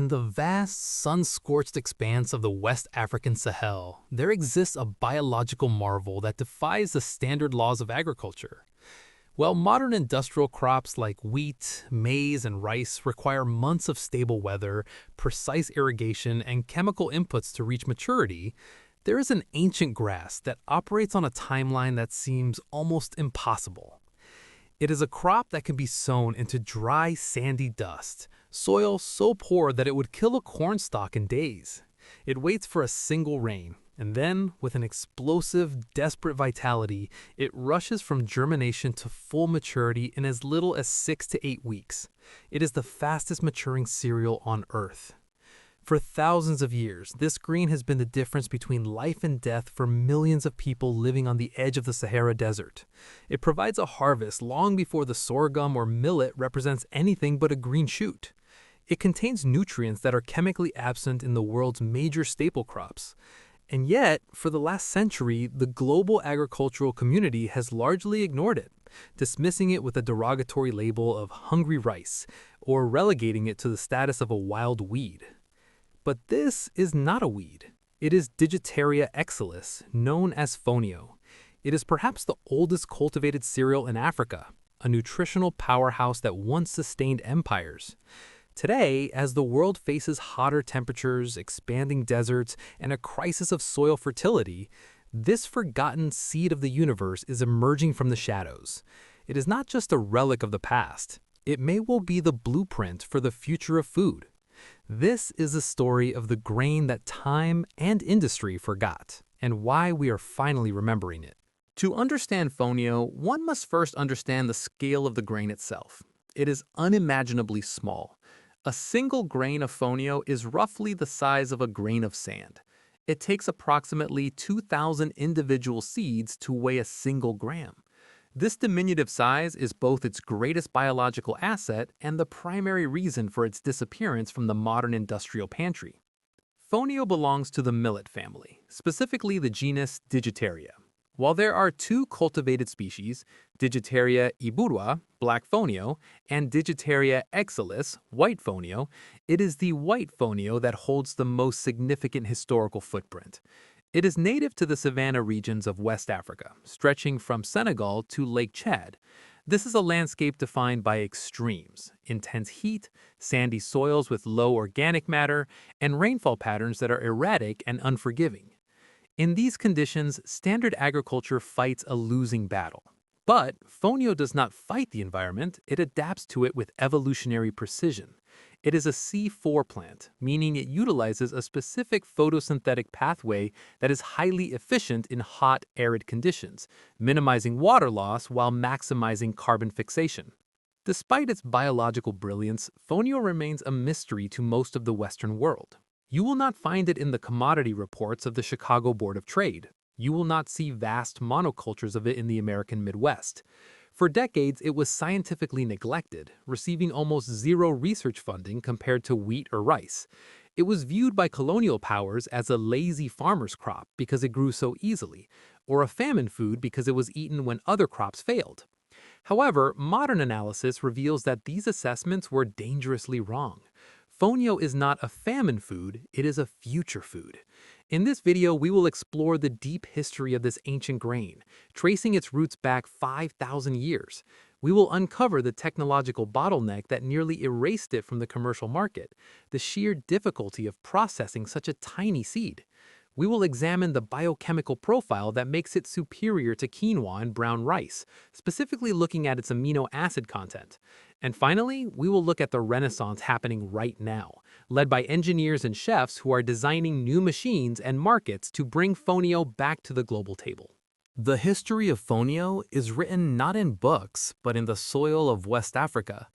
In the vast, sun-scorched expanse of the West African Sahel, there exists a biological marvel that defies the standard laws of agriculture. While modern industrial crops like wheat, maize, and rice require months of stable weather, precise irrigation, and chemical inputs to reach maturity, there is an ancient grass that operates on a timeline that seems almost impossible. It is a crop that can be sown into dry, sandy dust, soil so poor that it would kill a corn stalk in days. It waits for a single rain, and then, with an explosive, desperate vitality, it rushes from germination to full maturity in as little as 6 to 8 weeks. It is the fastest maturing cereal on Earth. For thousands of years, this grain has been the difference between life and death for millions of people living on the edge of the Sahara Desert. It provides a harvest long before the sorghum or millet represents anything but a green shoot. It contains nutrients that are chemically absent in the world's major staple crops. And yet, for the last century, the global agricultural community has largely ignored it, dismissing it with a derogatory label of hungry rice, or relegating it to the status of a wild weed. But this is not a weed. It is Digitaria exilis, known as Fonio. It is perhaps the oldest cultivated cereal in Africa, a nutritional powerhouse that once sustained empires. Today, as the world faces hotter temperatures, expanding deserts, and a crisis of soil fertility, this forgotten seed of the universe is emerging from the shadows. It is not just a relic of the past. It may well be the blueprint for the future of food. This is the story of the grain that time and industry forgot, and why we are finally remembering it. To understand Fonio, one must first understand the scale of the grain itself. It is unimaginably small. A single grain of Fonio is roughly the size of a grain of sand. It takes approximately 2,000 individual seeds to weigh a single gram. This diminutive size is both its greatest biological asset and the primary reason for its disappearance from the modern industrial pantry. Fonio belongs to the millet family, specifically the genus Digitaria. While there are two cultivated species, Digitaria iburwa, black fonio, and Digitaria exilis, white fonio, it is the white fonio that holds the most significant historical footprint. It is native to the savanna regions of West Africa, stretching from Senegal to Lake Chad. This is a landscape defined by extremes, intense heat, sandy soils with low organic matter, and rainfall patterns that are erratic and unforgiving. In these conditions, standard agriculture fights a losing battle. But Fonio does not fight the environment, it adapts to it with evolutionary precision. It is a C4 plant, meaning it utilizes a specific photosynthetic pathway that is highly efficient in hot, arid conditions, minimizing water loss while maximizing carbon fixation. Despite its biological brilliance, Fonio remains a mystery to most of the Western world. You will not find it in the commodity reports of the Chicago Board of Trade. You will not see vast monocultures of it in the American Midwest. For decades, it was scientifically neglected, receiving almost zero research funding compared to wheat or rice. It was viewed by colonial powers as a lazy farmer's crop because it grew so easily, or a famine food because it was eaten when other crops failed. However, modern analysis reveals that these assessments were dangerously wrong. Fonio is not a famine food, it is a future food. In this video, we will explore the deep history of this ancient grain, tracing its roots back 5,000 years. We will uncover the technological bottleneck that nearly erased it from the commercial market, the sheer difficulty of processing such a tiny seed. We will examine the biochemical profile that makes it superior to quinoa and brown rice, specifically looking at its amino acid content. And finally, we will look at the renaissance happening right now, led by engineers and chefs who are designing new machines and markets to bring Fonio back to the global table. The history of Fonio is written not in books, but in the soil of West Africa.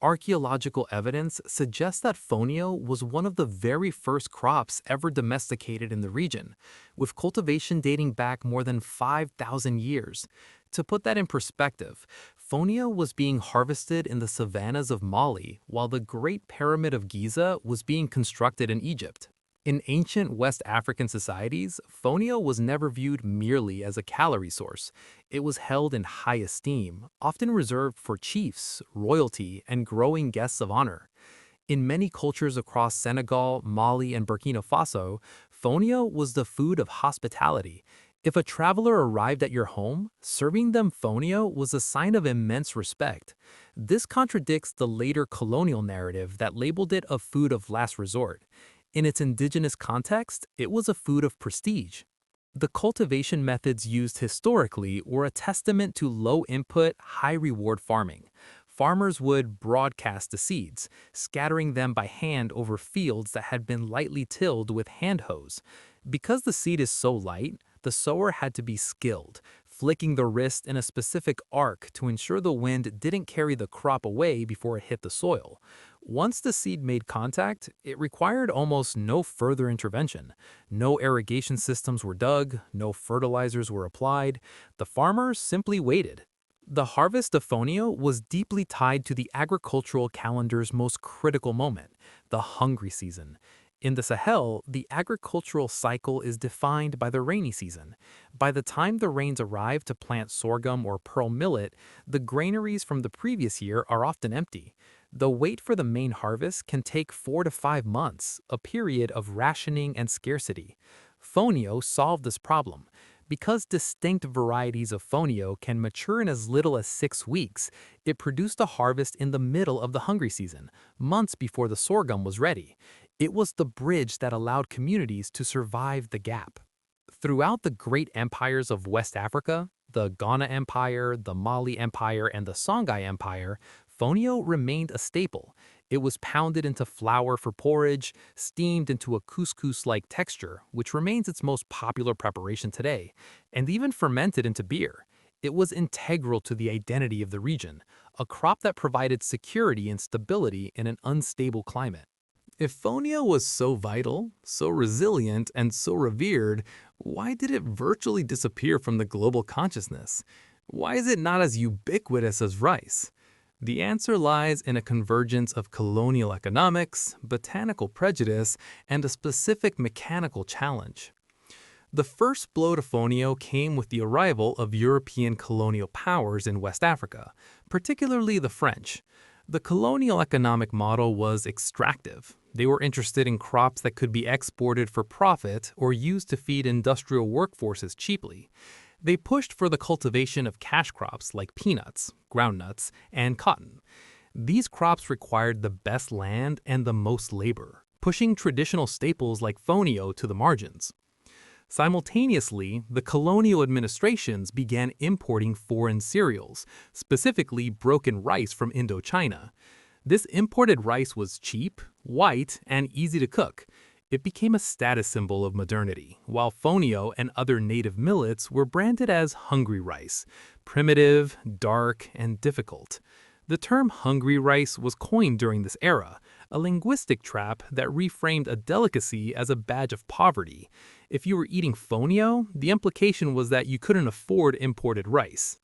Archaeological evidence suggests that Fonio was one of the very first crops ever domesticated in the region, with cultivation dating back more than 5,000 years. To put that in perspective, Fonio was being harvested in the savannas of Mali, while the Great Pyramid of Giza was being constructed in Egypt. In ancient West African societies, Fonio was never viewed merely as a calorie source. It was held in high esteem, often reserved for chiefs, royalty, and growing guests of honor. In many cultures across Senegal, Mali, and Burkina Faso, fonio was the food of hospitality. If a traveler arrived at your home, serving them fonio was a sign of immense respect. This contradicts the later colonial narrative that labeled it a food of last resort. In its indigenous context, it was a food of prestige. The cultivation methods used historically were a testament to low-input, high-reward farming. Farmers would broadcast the seeds, scattering them by hand over fields that had been lightly tilled with hand hoes. Because the seed is so light, the sower had to be skilled, flicking the wrist in a specific arc to ensure the wind didn't carry the crop away before it hit the soil. Once the seed made contact, it required almost no further intervention. No irrigation systems were dug, no fertilizers were applied. The farmer simply waited. The harvest of fonio was deeply tied to the agricultural calendar's most critical moment, the hungry season. In the Sahel, the agricultural cycle is defined by the rainy season. By the time the rains arrive to plant sorghum or pearl millet, the granaries from the previous year are often empty. The wait for the main harvest can take 4 to 5 months, a period of rationing and scarcity. Fonio solved this problem. Because distinct varieties of fonio can mature in as little as 6 weeks, it produced a harvest in the middle of the hungry season, months before the sorghum was ready. It was the bridge that allowed communities to survive the gap. Throughout the great empires of West Africa, the Ghana Empire, the Mali Empire, and the Songhai Empire, fonio remained a staple. It was pounded into flour for porridge, steamed into a couscous-like texture, which remains its most popular preparation today, and even fermented into beer. It was integral to the identity of the region, a crop that provided security and stability in an unstable climate. If fonio was so vital, so resilient, and so revered, why did it virtually disappear from the global consciousness? Why is it not as ubiquitous as rice? The answer lies in a convergence of colonial economics, botanical prejudice, and a specific mechanical challenge. The first blow to fonio came with the arrival of European colonial powers in West Africa, particularly the French. The colonial economic model was extractive. They were interested in crops that could be exported for profit or used to feed industrial workforces cheaply. They pushed for the cultivation of cash crops like peanuts, groundnuts, and cotton. These crops required the best land and the most labor, pushing traditional staples like fonio to the margins. Simultaneously, the colonial administrations began importing foreign cereals, specifically broken rice from Indochina. This imported rice was cheap, white, and easy to cook. It became a status symbol of modernity, while fonio and other native millets were branded as hungry rice, primitive, dark, and difficult. The term hungry rice was coined during this era, a linguistic trap that reframed a delicacy as a badge of poverty. If you were eating fonio, the implication was that you couldn't afford imported rice.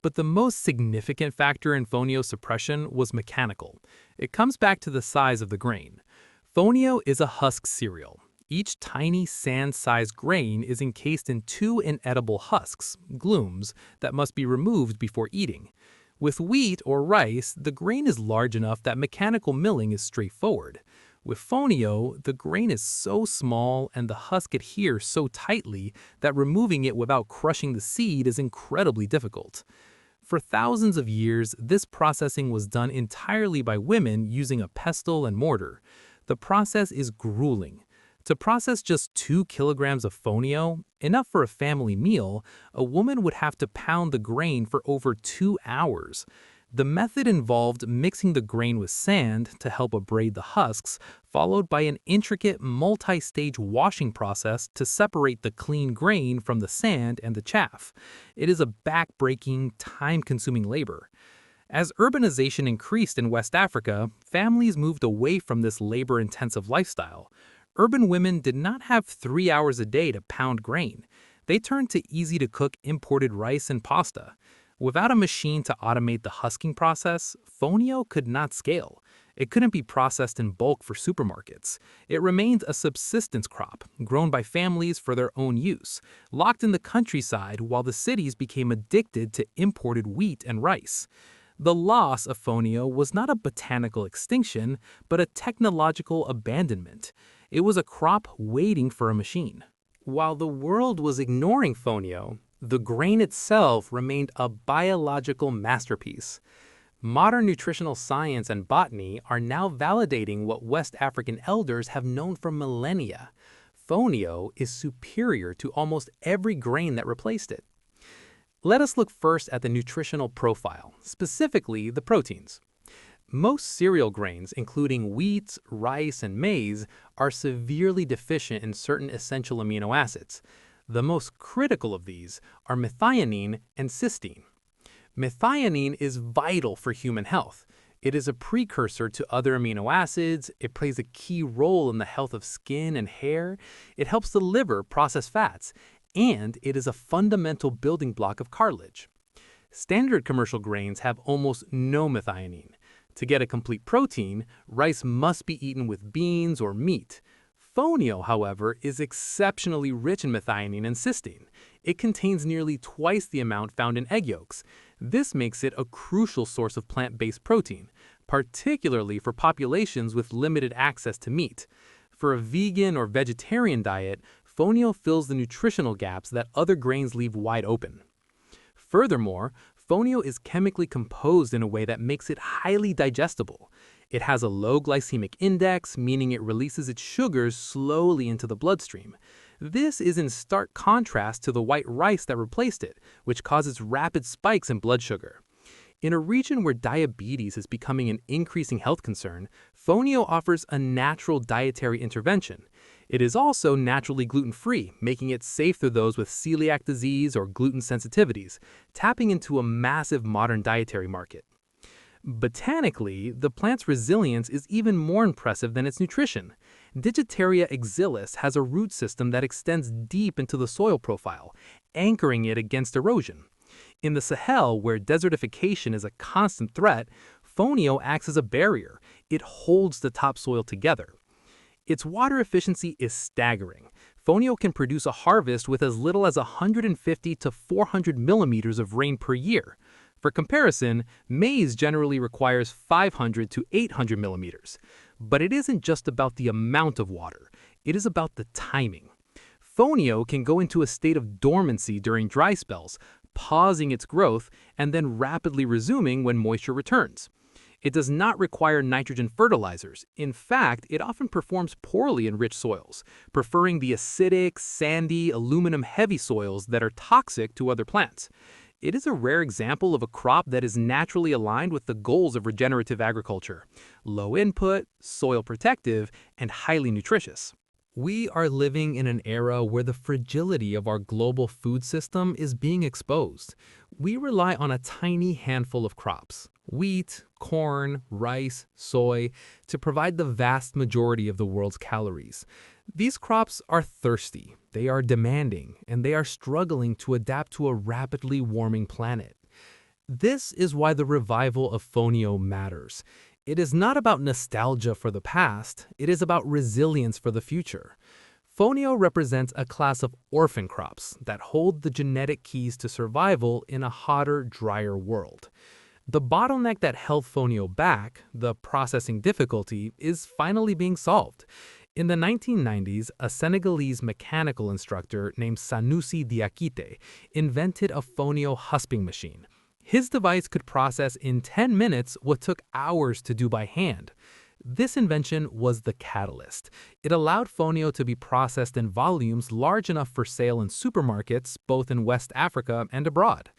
But the most significant factor in fonio suppression was mechanical. It comes back to the size of the grain. Fonio is a husk cereal. Each tiny sand-sized grain is encased in 2 inedible husks, glooms, that must be removed before eating. With wheat or rice, the grain is large enough that mechanical milling is straightforward. With fonio, the grain is so small and the husk adheres so tightly that removing it without crushing the seed is incredibly difficult. For thousands of years, this processing was done entirely by women using a pestle and mortar. The process is grueling. To process just 2 kilograms of fonio, enough for a family meal, a woman would have to pound the grain for over 2 hours. The method involved mixing the grain with sand to help abrade the husks, followed by an intricate multi-stage washing process to separate the clean grain from the sand and the chaff. It is a back-breaking, time-consuming labor. As urbanization increased in West Africa, families moved away from this labor-intensive lifestyle. Urban women did not have 3 hours a day to pound grain. They turned to easy-to-cook imported rice and pasta. Without a machine to automate the husking process, fonio could not scale. It couldn't be processed in bulk for supermarkets. It remained a subsistence crop, grown by families for their own use, locked in the countryside while the cities became addicted to imported wheat and rice. The loss of Fonio was not a botanical extinction, but a technological abandonment. It was a crop waiting for a machine. While the world was ignoring Fonio, the grain itself remained a biological masterpiece. Modern nutritional science and botany are now validating what West African elders have known for millennia. Fonio is superior to almost every grain that replaced it. Let us look first at the nutritional profile, specifically the proteins. Most cereal grains, including wheat, rice, and maize, are severely deficient in certain essential amino acids. The most critical of these are methionine and cysteine. Methionine is vital for human health. It is a precursor to other amino acids, it plays a key role in the health of skin and hair, it helps the liver process fats, and it is a fundamental building block of cartilage. Standard commercial grains have almost no methionine. To get a complete protein, rice must be eaten with beans or meat. Fonio, however, is exceptionally rich in methionine and cysteine. It contains nearly twice the amount found in egg yolks. This makes it a crucial source of plant-based protein, particularly for populations with limited access to meat. For a vegan or vegetarian diet, Fonio fills the nutritional gaps that other grains leave wide open. Furthermore, Fonio is chemically composed in a way that makes it highly digestible. It has a low glycemic index, meaning it releases its sugars slowly into the bloodstream. This is in stark contrast to the white rice that replaced it, which causes rapid spikes in blood sugar. In a region where diabetes is becoming an increasing health concern, Fonio offers a natural dietary intervention. It is also naturally gluten-free, making it safe for those with celiac disease or gluten sensitivities, tapping into a massive modern dietary market. Botanically, the plant's resilience is even more impressive than its nutrition. Digitaria exilis has a root system that extends deep into the soil profile, anchoring it against erosion. In the Sahel, where desertification is a constant threat, Fonio acts as a barrier. It holds the topsoil together. Its water efficiency is staggering. Fonio can produce a harvest with as little as 150 to 400 millimeters of rain per year. For comparison, maize generally requires 500 to 800 millimeters. But it isn't just about the amount of water, it is about the timing. Fonio can go into a state of dormancy during dry spells, pausing its growth and then rapidly resuming when moisture returns. It does not require nitrogen fertilizers. In fact, it often performs poorly in rich soils, preferring the acidic, sandy, aluminum-heavy soils that are toxic to other plants. It is a rare example of a crop that is naturally aligned with the goals of regenerative agriculture: low input, soil protective, and highly nutritious. We are living in an era where the fragility of our global food system is being exposed. We rely on a tiny handful of crops, wheat, corn, rice, soy, to provide the vast majority of the world's calories. These crops are thirsty, they are demanding, and they are struggling to adapt to a rapidly warming planet. This is why the revival of Fonio matters. It is not about nostalgia for the past, it is about resilience for the future. Fonio represents a class of orphan crops that hold the genetic keys to survival in a hotter, drier world. The bottleneck that held Fonio back, the processing difficulty, is finally being solved. In the 1990s, a Senegalese mechanical instructor named Sanusi Diakite invented a Fonio husping machine. His device could process in 10 minutes what took hours to do by hand. This invention was the catalyst. It allowed Fonio to be processed in volumes large enough for sale in supermarkets, both in West Africa and abroad.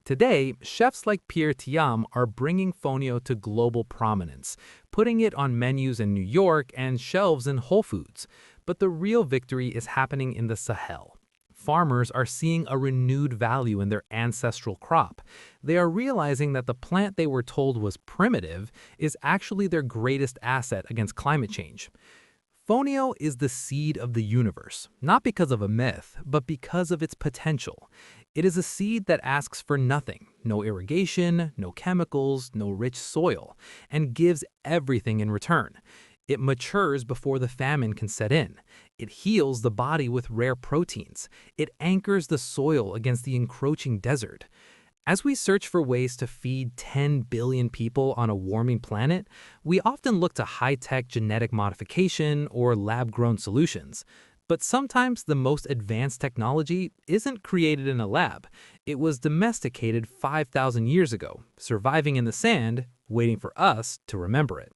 Today, chefs like Pierre Thiam are bringing Fonio to global prominence, putting it on menus in New York and shelves in Whole Foods. But the real victory is happening in the Sahel. Farmers are seeing a renewed value in their ancestral crop. They are realizing that the plant they were told was primitive is actually their greatest asset against climate change. Fonio is the seed of the universe, not because of a myth, but because of its potential. It is a seed that asks for nothing, no irrigation, no chemicals, no rich soil, and gives everything in return. It matures before the famine can set in. It heals the body with rare proteins. It anchors the soil against the encroaching desert. As we search for ways to feed 10 billion people on a warming planet, we often look to high-tech genetic modification or lab-grown solutions. But sometimes the most advanced technology isn't created in a lab. It was domesticated 5,000 years ago, surviving in the sand, waiting for us to remember it.